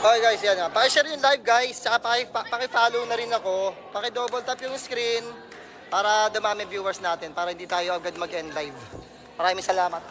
Okay guys, yan nga. Paki-share yung live guys, saka paki-follow na rin ako. Paki-double tap yung screen para dumami viewers natin, para hindi tayo agad mag-end live. Maraming salamat.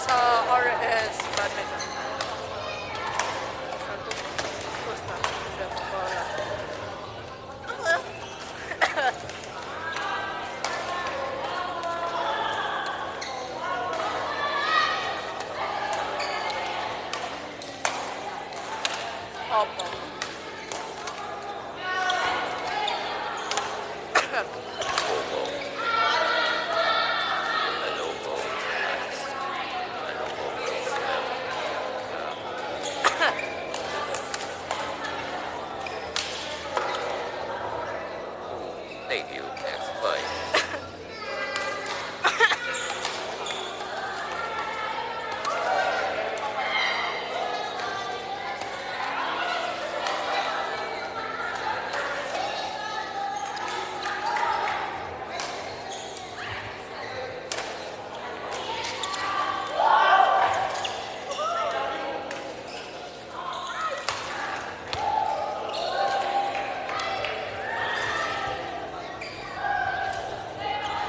Sa RS Badminton. Basta. Opo. Thank you. Next fight.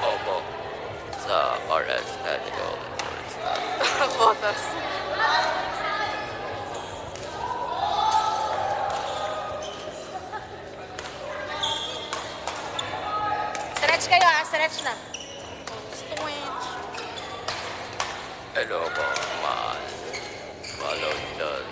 Opo. Sa RS Technical. Botas. Stretch kayo ha, stretch na. Stretch. Hello po, mahal. Follow dyan.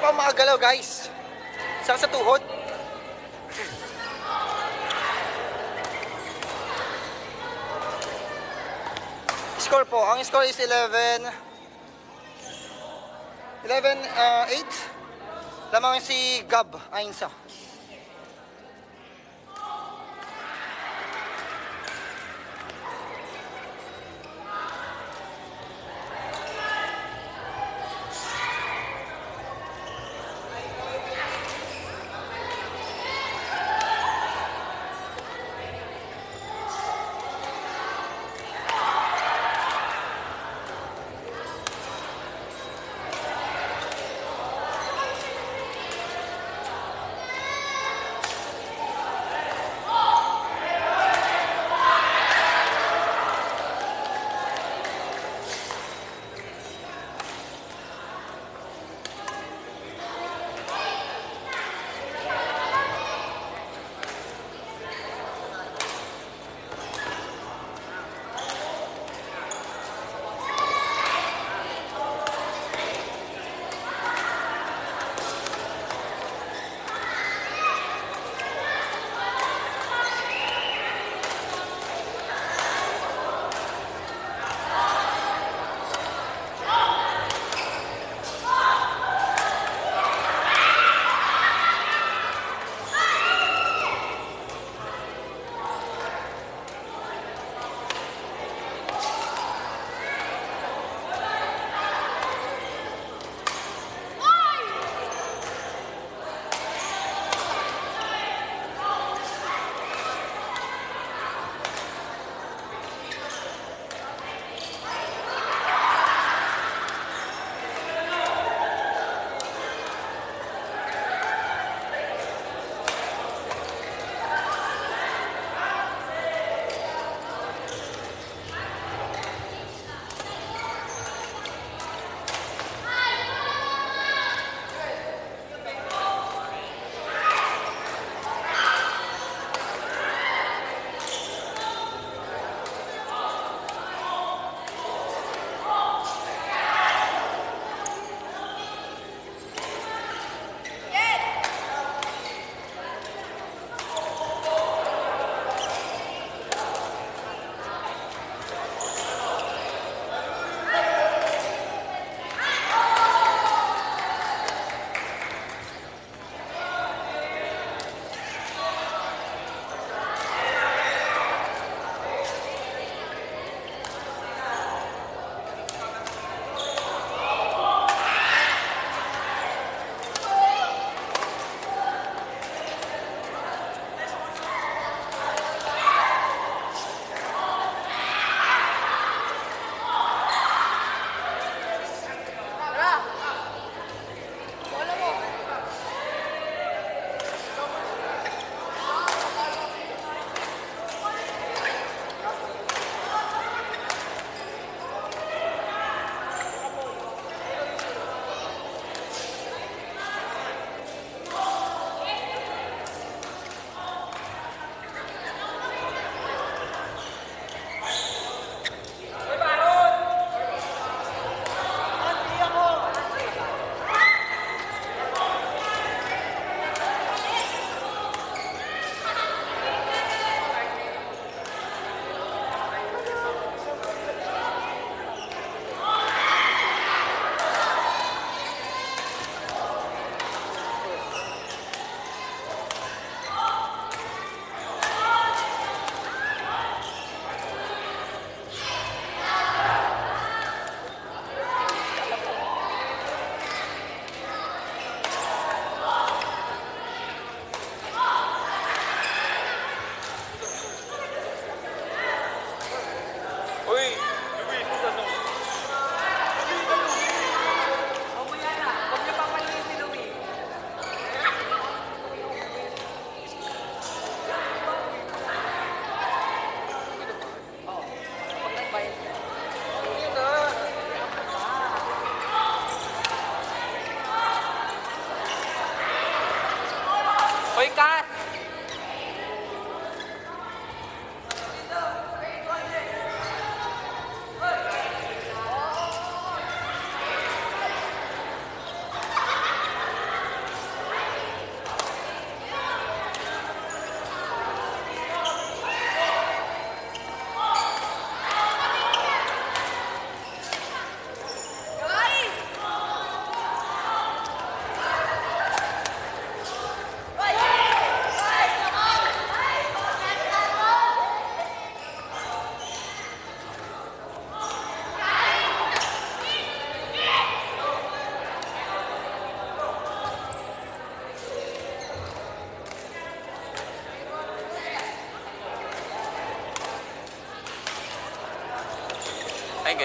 ako makagalaw, guys. Saka sa tuhod. Score po. Ang score is 11... 8. Lamang si Gab Ainsa.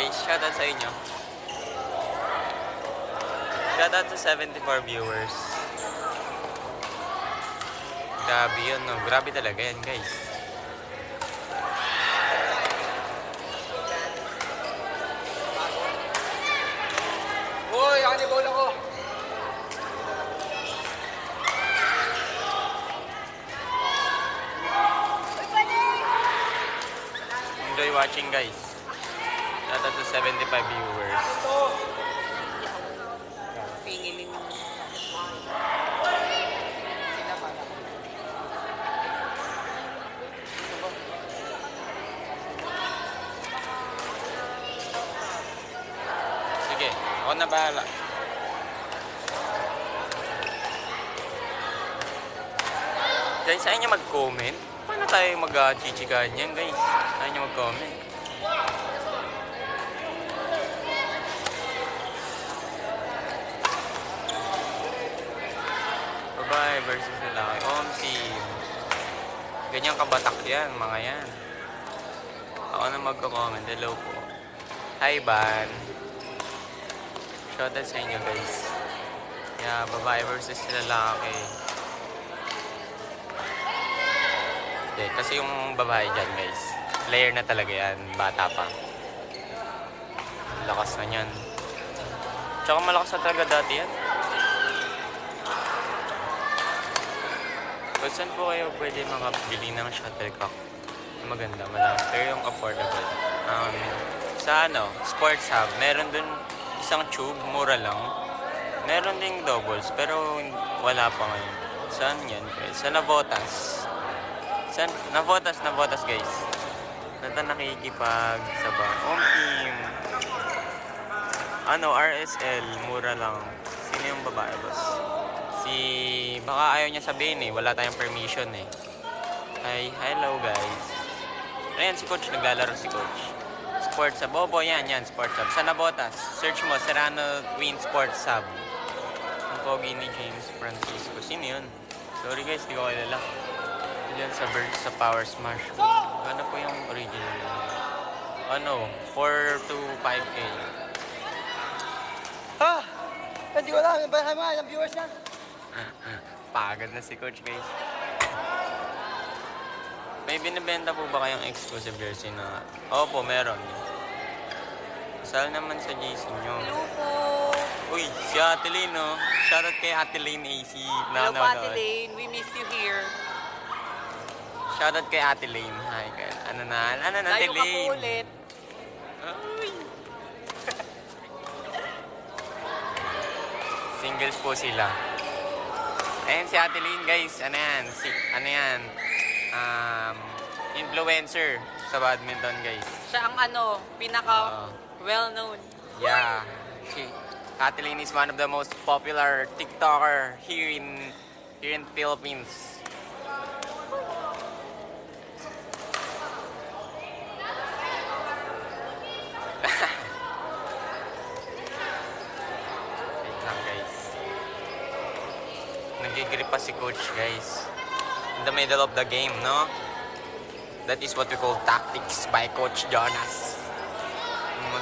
guys, shoutout sa inyo. Shoutout sa 74 viewers. Grabe yun, no? Grabe talaga yan, guys. Hoy, akin yung bola ko. Enjoy watching, guys. Shoutout sa 75 viewers. Pingilin mo. Sige, ako na bahala. Guys, ayaw nyo mag-comment? Paano tayo mag-chichikahan yan, guys? Ayaw nyo mag-comment? Babae versus lalaki. Team. Ganyan kabatak yan, mga yan. Ako na magko-comment. Hello po. Hi, Ban. Shoutout sa inyo, guys. Yeah, babae versus lalaki. Hindi, kasi yung babae dyan, guys. Player na talaga yan. Bata pa. Lakas na yan. Tsaka malakas na talaga dati yan. Kung saan po kayo pwede makabili ng shuttlecock? Maganda, malaki. Pero yung affordable. Sa Sports Hub, meron dun isang tube, mura lang. Meron ding doubles, pero wala pa ngayon. Saan yan, guys? Sa Navotas. Navotas, guys. Nata nakikipag sa Home Team. RSL, mura lang. Sino yung babae, boss? Baka ayaw niya sabihin wala tayong permission Hi, hello guys. Ayan si Coach, naglalaro si Coach. Sports Hub, Bobo, yan, Sports Hub. Sa Navotas, search mo, Serrano Queen Sports Hub. Ang pogi ni James Francisco. Sino yun? Sorry guys, di ko kilala. Yan sa Power Smash. Ano po yung original? 4 to 5K. Hindi ko alam. Bahay mo ang viewers na. Pagod na si Coach, guys. May binibenta po ba kayong exclusive jersey na... Opo, meron. Saan naman sa jersey nyo? Hello po. Uy, si Ate Lane, no? Shoutout kay Ate Lane AC. Hello po, Ate Lane. We miss you here. Shoutout kay Ate Lane. Hi, kay... Ano na, Ate Layo ka po Lane? ulit. Uy. Singles po sila. Ayan si Ate Lane, guys. Ano yan? Influencer sa badminton, guys. Siya ang pinaka well-known. Yeah. Ate Lane is one of the most popular TikToker here in Philippines. Wait lang, guys. Nagigrip pa si Coach, guys. In the middle of the game, no? That is what we call tactics by Coach Jonas.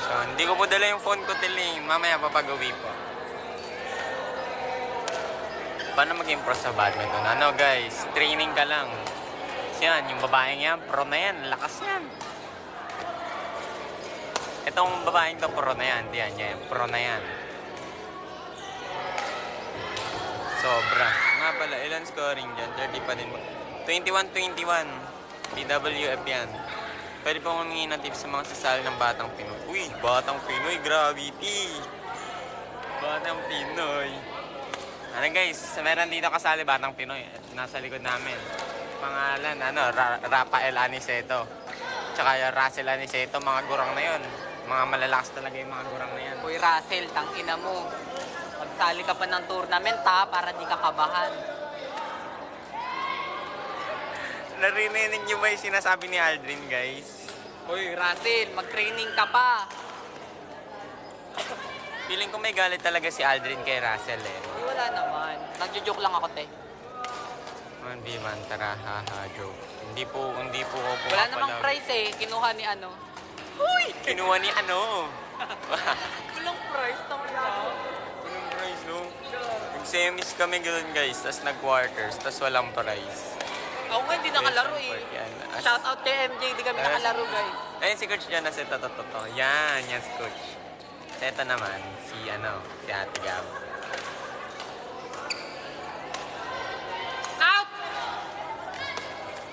So, hindi ko po dala yung phone ko, Tiling. Mamaya papag-uwi po. Paano mag-improve sa badminton? Guys? Training ka lang. So, yan, yung babaeng yan, pro na yan. Lakas yan. Itong babaeng to, pro na yan. Yan. Pro na yan. Sobra. Nga pala, ilan scoring dyan? 30 pa din. 21-21. BWF yan. Pwede po humingi ng tips sa mga sasali ng Batang Pinoy. Uy, Batang Pinoy, gravity! Batang Pinoy. Guys, meron dito kasali Batang Pinoy. Nasa likod namin. Pangalan, Rafael Aniceto. Tsaka Russell Aniceto, mga gurang na yon. Mga malalakas talaga yung mga gurang na yan. Uy, Russell, tangina mo. Magsali ka pa ng tournament, para di ka kabahan. Narinig niyo ba yung sinasabi ni Aldrin, guys? Uy, Russell, mag-training ka pa. Feeling ko may galit talaga si Aldrin kay Russell Uy, wala naman. Nagjo-joke lang ako, te. Hindi man, tara, haha, joke. Hindi po ako Wala namang prize kinuha ni Uy! Kinuha ni ano. Walang price na wala. Walang prize, no? Nag-semis kami gano'n guys, tas nag-quarters, tas walang prize. Ako nga, hindi nakalaro eh. Support yan. Shout out kay MJ, hindi kami nakalaro guys. Ayun si Coach dyan, nasa to. Yan si Coach. Sa ito naman, si Ate Gab. Out!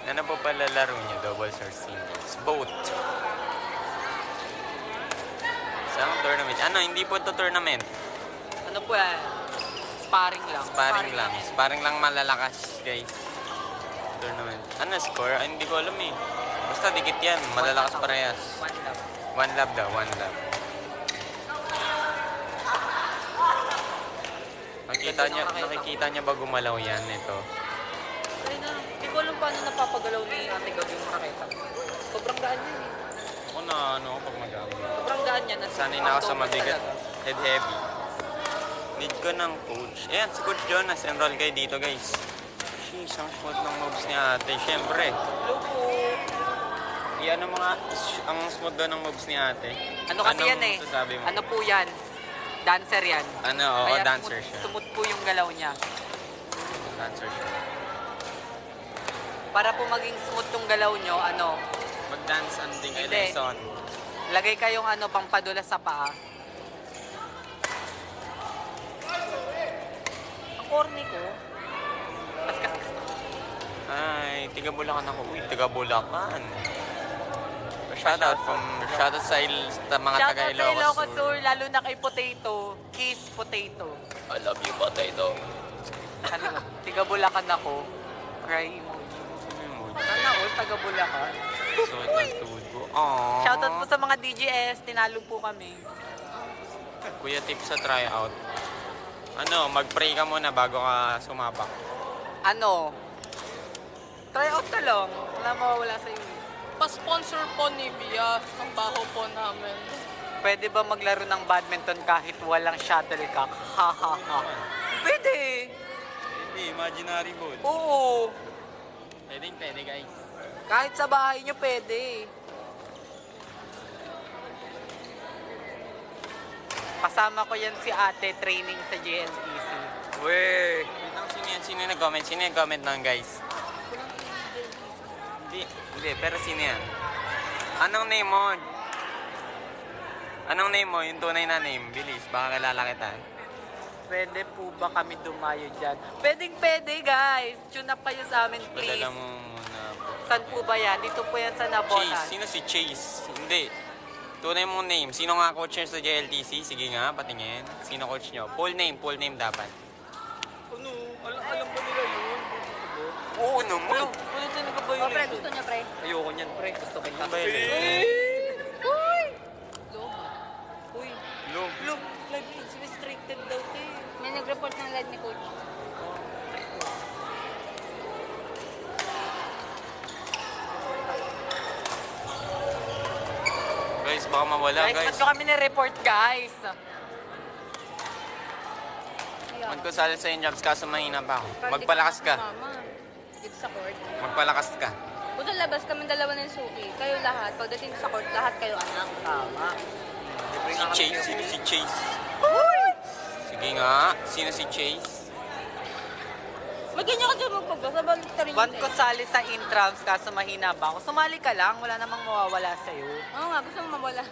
Ano po pala laro niya? Doubles or singles? Both. Saan tournament? Hindi po ito tournament. Ano po yan? Sparring lang. Sparring lang. Sparring lang malalakas, guys. Tournament. Ano score? Hindi ko alam eh. Basta dikit yan. Malalakas parehas. One love. One love daw, one love. Nakikita niya ba gumalaw yan? Ito. Ay na, hindi ko alam paano napapagalaw ni Ate Gab yung raketa. Sobrang gaan yan eh. Ako na pag magamit. Sobrang gaan yan. Sanay na ako sa mabigat. Head heavy. Need ko ng coach. Ayan, si Coach Jonas. Enroll kayo dito, guys. Sheesh, ang smooth ng moves ni ate. Siyempre. Hello po. Yan ang smooth daw ng moves ni ate. Ano kasi yan eh? Masasabi mo? Ano po yan? Dancer yan. Oo, Kaya dancer siya. Sumut po yung galaw niya. Dancer siya. Para po maging smooth yung galaw nyo, Mag-dance ang ding Hindi. lesson. lagay kayong pangpadula sa paa. Ang corny ko. Ay, tiga Bulacan ako. Uy, tiga Bulacan. Shoutout sa mga Shout taga out sa Ilocos Ilocos Sur, Sur. lalo na kay Potato. Kiss Potato. I love you, Potato. Tiga Bulacan ako. Cry emoji. Sana all taga Bulacan. So, ang tuhod ko. Aww. Shoutout po sa mga DJS, tinalo po kami. Kuya, tip sa tryout. Mag-pray ka muna bago ka sumapak. Try out ka lang. Wala mawawala sa iyo. Pa-sponsor po ni Bia ang baho po namin. Pwede ba maglaro ng badminton kahit walang shuttlecock? Ha ha ha. Pwede. Hindi, imaginary ball. Oo. Pwede guys. Kahit sa bahay nyo pwede. Kasama ko yan si ate training sa JLTC. Weh. Sino yung nag-comment? Sino yung comment nun, guys? Hindi, pero sino yan? Anong name mo? Anong name mo? Yung tunay na name. Bilis, baka kilala kita. Pwede po ba kami dumayo dyan? Pwede guys. Tune up kayo sa amin please. Padala mo muna. Saan po ba yan? Dito po yan sa Nabonan. Chase. Sino si Chase? Hindi. Tunay mong name. Sino nga coach nyo sa JLTC? Sige nga, patingin. Sino coach nyo? Full name dapat. Alam ba nila yun? Oo naman. Ano talaga ba O, pre, gusto niya, pre. Ayoko niyan, pre. Gusto kita. Ano ba yun? Uy! Uy! Look. Look! Live is restricted daw, te. May nag-report ng live ni Coach. Guys, baka mawala, Guys, guys. ba't nyo kami ni-report, guys? Magkusali sa in-jobs kaso mahina pa ako. Magpalakas ka. Mama, dito sa court. Magpalakas ka. Kung sa labas kami dalawa ng suki, kayo lahat. Pagdating sa court, lahat kayo anak. Tama. Si Chase. Sino si Chase? Sige nga. Sino si Chase? May ganyan ka dyan magpagbasa. Balik ka rin Want ko sali sa intrams kaso mahina ba ako? Sumali ka lang, wala namang mawawala sa'yo. Oo nga, gusto mo mawala.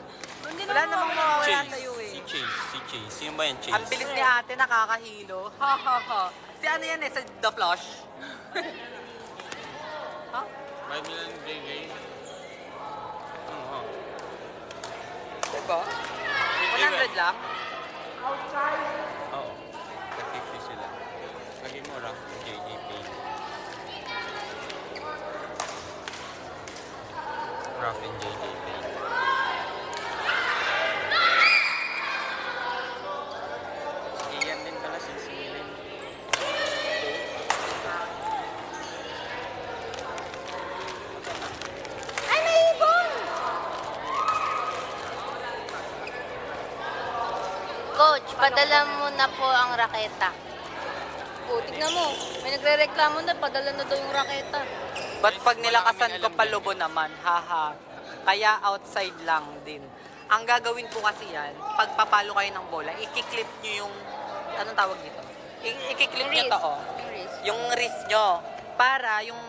Hindi Wala namang mawawala Chase. sa'yo eh. Si Chase. Sino ba yan, Chase? Ang bilis ni ate, nakakahilo. Ha ha ha. Si ano yan eh, sa The Flush. Ha? 5 million JJ. Oo. Diba? 100 lang? Oo. 50 sila. Lagi mo lang. JJ Pay. Rough and JJ Pay. Iyan din pala si Silin. Ay, may ibon! Coach, padala mo na po ang raketa. O, tignan mo. May nagre-reklamo na, padala na daw yung raketa. Ba't pag Wala nilakasan kaming ko alam palubo naman? Haha. Kaya outside lang din. Ang gagawin po kasi yan, pag papalo kayo ng bola, i-clip nyo yung, anong tawag dito? I-clip nyo to, oh. Yung wrist. Yung wrist nyo. Para yung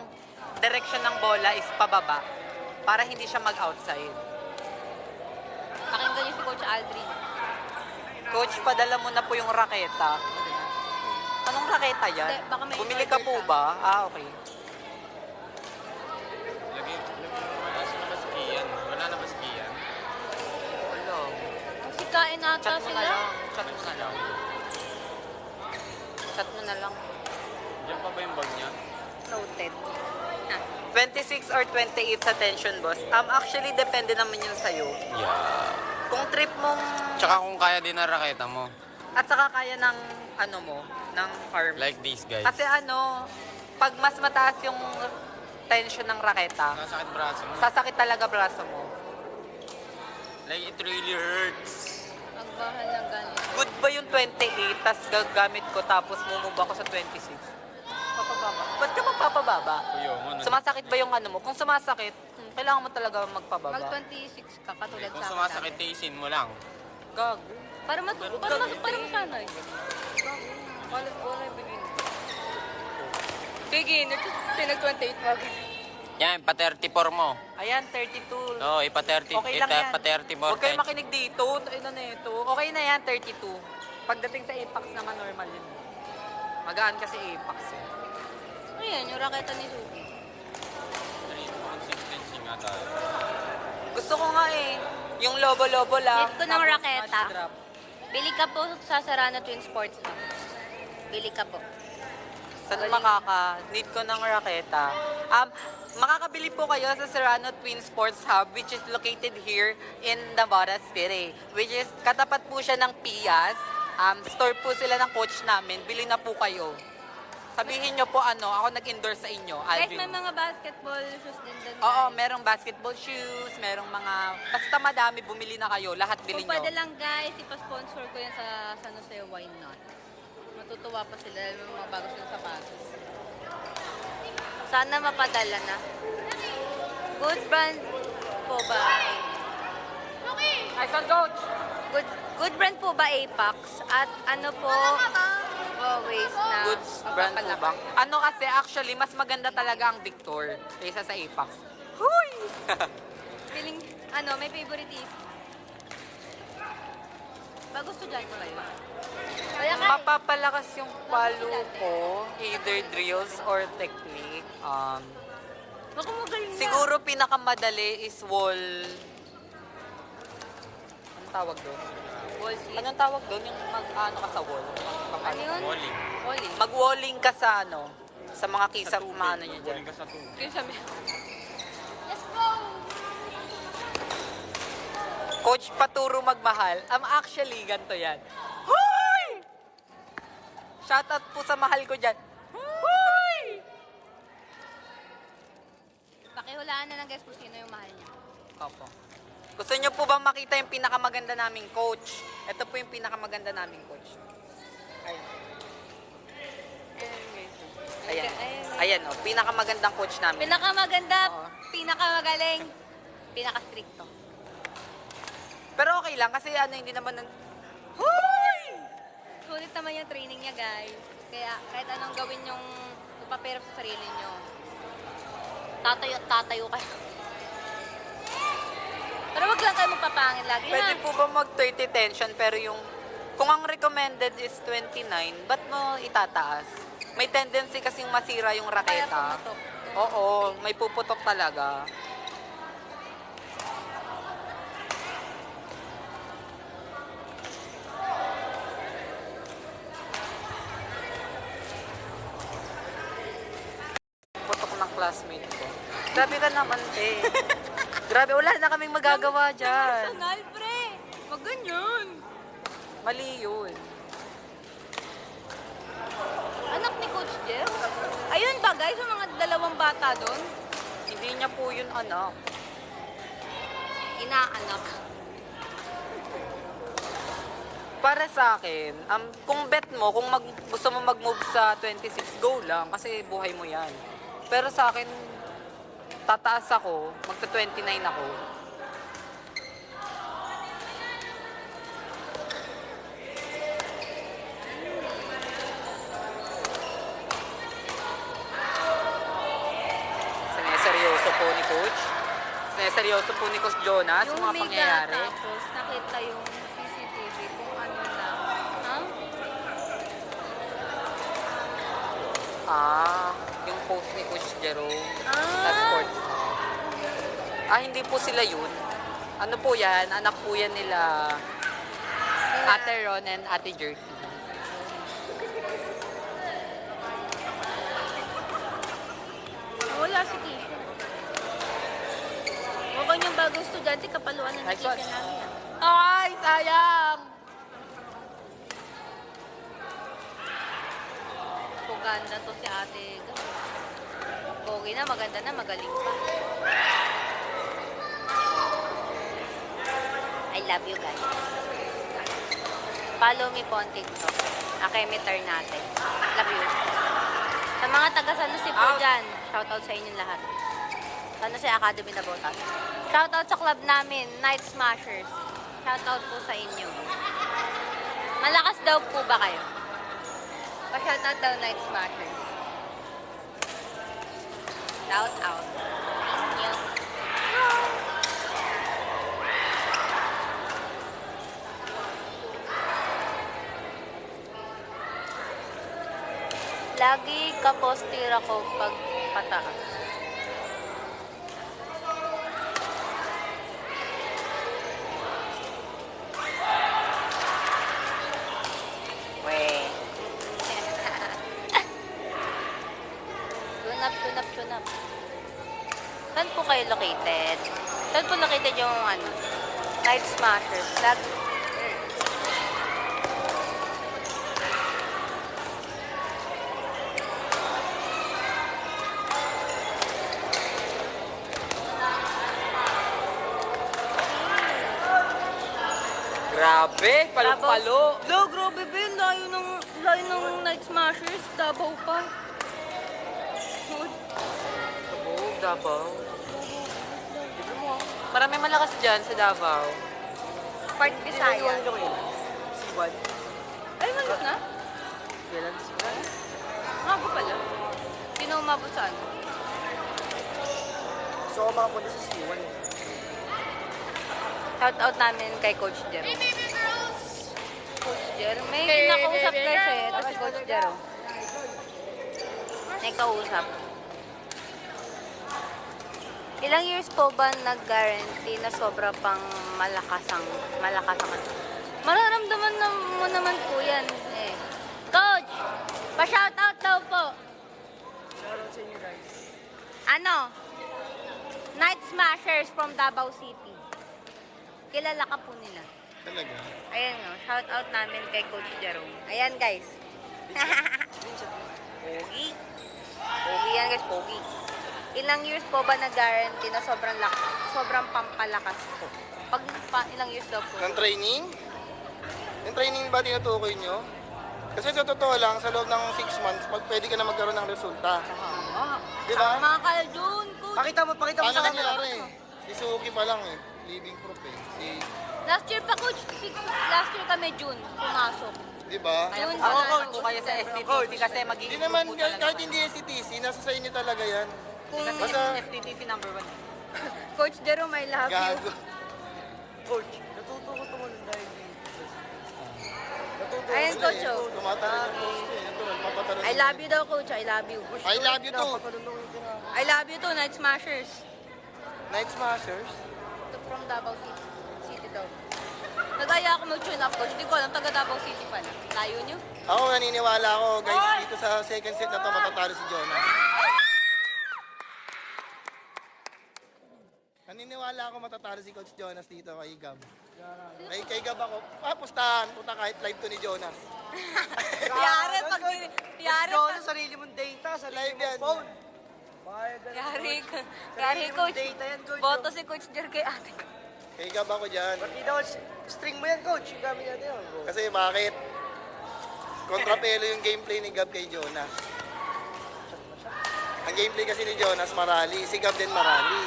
direction ng bola is pababa. Para hindi siya mag-outside. Pakinggan niyo si Coach Aldrin. Coach, padala mo na po yung raketa. Anong raketa yan? Hindi, baka may Bumili ka po order ka. ba? Ah, okay. Wala siya na ba skiyan? Wala na ba skiyan? Wala. Sikain ata Chat mo na sila. lang. Chat mo na lang. Chat mo na lang. Diyan pa ba yung bag niya? Noted. 26 or 28 sa tension, boss. Actually, depende naman yun sa'yo. Yeah. Kung trip mong... Tsaka kung kaya din na raketa mo. At saka kaya ng, ano mo, ng arm. Like these guys. Kasi pag mas mataas yung tension ng raketa, Nasakit braso mo. sasakit talaga braso mo. Like it really hurts. Magmahal ng ganito. Good ba yung 28, tas gagamit ko, tapos mumove ako sa 26? Papababa. Ba't ka magpapababa? Kuya mo. Sumasakit ba yung ano mo? Kung sumasakit, kailangan mo talaga magpababa. Mag-26 ka, katulad Kung sa akin sumasakit, dati. tiisin mo lang. Gago. Para masanay. Wala yung begin. Begin, pinag-28 mag. Yan, pa 34 mo. Ayan, 32. Oo, ipa 30. Okay lang yan. Pa 30 more. Huwag kayo makinig dito. Ito na ito. Okay na yan, 32. Pagdating sa Apex naman, normal yun. Magaan kasi Apex. Eh. Ayan, yung raketa ni Suki. Consistency nga tayo. Gusto ko nga eh. Yung lobo-lobo lang. Need ko ng tapos raketa. match drop. Bili ka po sa Sarana Twin Sports. Bili ka po. Saan need ko ng raketa. Makakabili po kayo sa Serrano Twin Sports Hub, which is located here in Navarra City. Which is, katapat po siya ng Pias. Store po sila ng coach namin. Bili na po kayo. Sabihin nyo po ako nag-endorse sa inyo. Guys, Alvin. may mga basketball shoes din doon. Oo, guys. merong basketball shoes, merong mga, basta madami, bumili na kayo, lahat bili Kung nyo. pwede lang guys, ipa-sponsor ko yan sa San Jose, why not? Matutuwa pa sila dahil may mga bago silang sapatos. Sana mapadala na. Good brand po ba? Ay, son, coach! Good brand po ba Apex? At ano po, always na Goods brand po ba? Ano kasi, actually, mas maganda talaga ang Victor kaysa sa Apex. Huy! Feeling, may favorite is. Ba gusto dyan ko kayo? Kaya ka Mapapalakas yung palo ko, either drills or technique. Baka magaling na. Siguro pinakamadali is wall. Anong tawag doon? Wall sleep. Anong tawag doon? Yung mag-ano ka sa wall? Ano yun? Walling. Walling. Mag-walling ka sa sa mga kisap, maano nyo dyan. Walling ka sa tubig. Kaya sabi, Let's go! Coach, paturo magmahal. Actually, ganito yan. Hoy! Shoutout po sa mahal ko dyan. Hoy! Pakihulaan na lang guys kung sino yung mahal niya. Opo. Gusto nyo po ba makita yung pinakamaganda naming coach? Ito po yung pinakamaganda naming coach. Ayan. Ayan. Ayan, oh. Pinakamagandang coach namin. Pinakamaganda, Oo. pinakamagaling, pinaka-stricto. Pero okay lang kasi hindi naman Hoy! Sulit naman yung training niya guys. Kaya kahit anong gawin yung ipapirap sa sarili niyo. Tatayo at tatayo kayo. Pero wag lang kayo magpapangit lagi Pwede ha. po ba mag-30 tension pero kung ang recommended is 29, ba't mo itataas? May tendency kasing masira yung Kaya raketa. pumutok. Oo, may puputok talaga. Putok ng classmate ko. Grabe ka naman, te. Grabe, wala na kaming magagawa dyan. Personal, pre. Wag ganyan. Mali yun. Anak ni Coach Jeff? Ayun ba guys, yung mga dalawang bata doon? Hindi niya po yun anak. Inaanak. Para sa akin, kung bet mo, kung gusto mo mag-move sa 26, go lang kasi buhay mo yan. Pero sa akin, tataas ako, magta-29 ako. po ni Coach. Seryoso po ni Coach Jonas yung mga may pangyayari. tapos nakita yung CCTV kung ano lang. Ha? Yung post ni Coach Jerome Ah. sa sports. Hindi po sila yun. Ano po yan? Anak po yan nila Ate Ron and Ate Jerky. Wala si Keisha. Mukhang yung bagong estudyante, kapaluan na ni Nice Keisha one. namin. Ay, sayang! Puganda to si ate. Pogi na, maganda na, magaling pa. I love you guys. Follow me po on TikTok. Akemitar natin. Love you. Sa mga taga San Jose po Out. dyan, shoutout sa inyong lahat. San Jose Academy na Botas. Shoutout sa club namin, Night Smashers. Shoutout po sa inyo. Malakas daw po ba kayo? Pa-shoutout daw Night Smashers. Shout out. Thank you. Lagi kapostir ako pag pataas. Weh. Tunap. Saan po kayo located? Saan po located yung Night Smashers? Grabe, palo-palo. Lo, grabe ba yun? Layo ng Night Smashers. Davao pa. Davao. Marami malakas dyan sa Davao. Part Bisaya. Siwan. Ay, malit na? Kailan siwan? Mago pala. Sino umabot sa ano? So, makapunta sa Siwan. Shout out namin kay Coach Jero. Coach Jero. May nakausap kasi. Ito si Coach Jero. May kausap. Ilang years po ba nag-guarantee na sobra pang malakas ang mararamdaman mo naman po yan eh. Coach! Pa-shoutout daw po. Shoutout sa inyo guys. Ano? Night Smashers from Davao City. Kilala ka po nila. Talaga? Ayan no, shout out namin kay Coach Jerome. Ayan guys. Pogi. Pogi yan guys, pogi. Ilang years po ba nag-guarantee na sobrang pampalakas po? Ilang years daw po? Ng training? Yung training ba tinutukoy nyo? Kasi sa totoo lang, sa loob ng 6 months, pwede ka na magkaroon ng resulta. Di ba? Mga kayo dun, Coach. Pakita mo ano sa nangyari? Si Suki pa lang living proof Last year pa, Coach. Last year kami June, pumasok. Di ba? Ayaw Yun, po Coach. ako po kayo sa STTC kasi Hindi magiging naman, po talaga. kahit hindi SCTC, nasa sa inyo talaga yan. Kung Basta- STTC number 1. Coach Jerome, I love you. Gago. Coach, natuto ko tumalun dahil dito. Natuto Ayan, ko Coach. sila Oh. Tumatalon yung post eh. Natural, mapatalon. I love you daw, Coach. I love you. I love you too. Patalunong yung tinapos. I love you too, Night Smashers. Night Smashers. Ito from Davao City daw. Nagaya ako mag-tune up, Coach. Hindi ko alam, taga Davao City pala. Layo nyo. Ako naniniwala ako, guys, dito sa second set na to matatalo si Jonas. Naniniwala ako matatalo si Coach Jonas dito kay Gab. Kay Gab ako, pustahan, punta kahit live to ni Jonas. Yari pag... Yari Ikaw pag... na sarili mong data, sarili Live mong yan. phone. Bayad ka na. Yari, Coach. Data yan, Coach. Boto si Coach Jer kay ate. Kay Gab ako dyan. Pati daw, string mo yan, Coach. Yung gamit natin yun. Kasi bakit? Kontrapelo yung gameplay ni Gab kay Jonas. Ang gameplay kasi ni Jonas marali, si Gab din marali.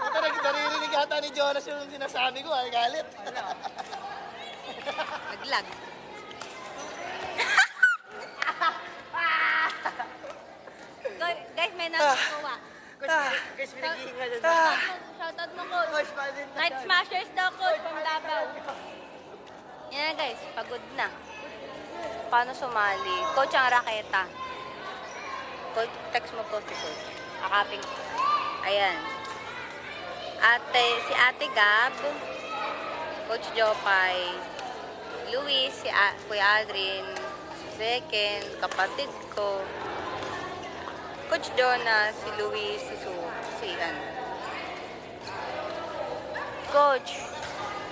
Puta, naririnig ata ni Jonas yung sinasabi ko, ay galit. Naglag. Guys, may ginagawa. Guys, pinagihinga doon. Shoutout mo, coach. Coach, paano yun? Night Smashers daw, coach, from Davao. Yan na, guys. Pagod na. Paano sumali? Coach, ang raketa. Coach, text mo po si coach. Akaping. Ayan. Si Ate Gab, Coach Jopay, Luis, Kuya Adrin, Second, kapatid ko, Coach Jonah, si Luis, si ano. Coach,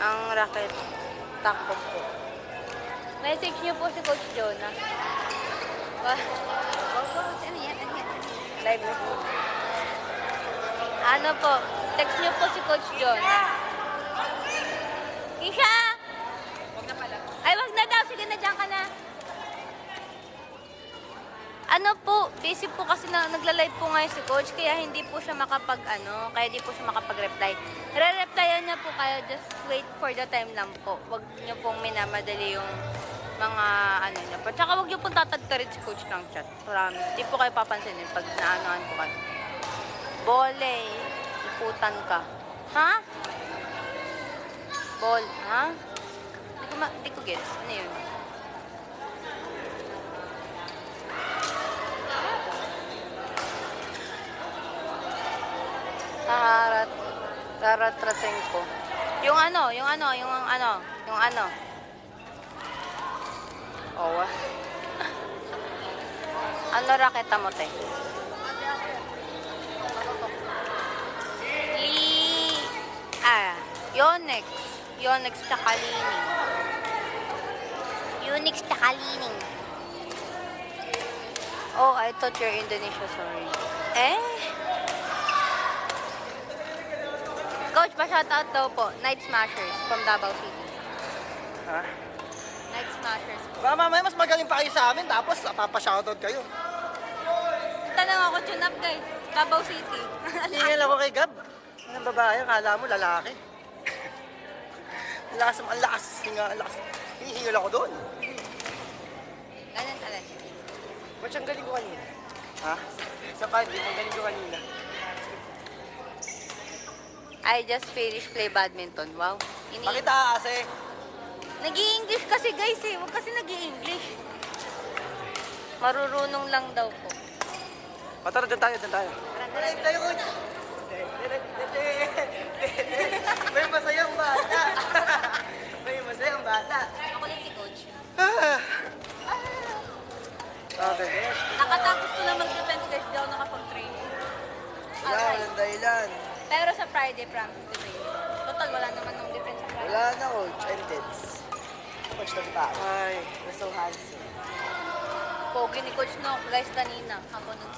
ang racket, takbo po. Message niyo po si Coach Jonah. Ano yan? Live na po. Ano po, text niyo po si Coach Jonah. Isha! Huwag na pala. Ay, wag na daw. Sige na, dyan ka na. Ano po, busy po kasi nagla-live po ngayon si Coach, kaya hindi po siya kaya di po siya makapag-reply. Re-replyan niya po kayo, just wait for the time lang po. Wag niyo pong minamadali yung mga niyo po. Tsaka wag niyo pong tatagtarin si Coach ng chat. Promise. Di po kayo papansinin pag naanoan po kayo. Bole, iputan ka. Ha? Ball, ha? Di ko guess. Ano yun? Raratratin ko. Yung ano. Oh, ano raketa mo, te? Yonex. Yonex tsaka Lining. Unix tsaka Lining. Oh, I thought you're Indonesia, sorry. Coach, pa-shoutout daw po. Night Smashers from Davao City. Ha? Night Smashers po. Baka mamaya mas magaling pa kayo sa amin, tapos papashoutout kayo. Tanong ako, tune up guys. Davao City. Hingil ako kay Gab. Anong babae, akala mo lalaki. Ang lakas. Hihingil ako doon. Ganun talaga. Coach, ang galing ko kanina. Ha? Sa pandi, ang galing ko kanina. I just finished play badminton. Wow. Pakita kasi. Nag-i-English kasi guys eh. Huwag kasi nag-i-English. Marurunong lang daw po. O tara, doon tayo. Live tayo, Coach. May masayang bata. May masayang bata. Ako lang si Coach. Okay. Nakatapos ko na mag-defense guys. Di ako nakapag-training. Walang dahilan. Pero sa Friday, practice the training. Total, wala naman ng defense sa Friday. Wala na, Coach. Ended. Coach, nagpa. Ay. You're so handsome. Pogi ni Coach no, guys kanina. Ako nung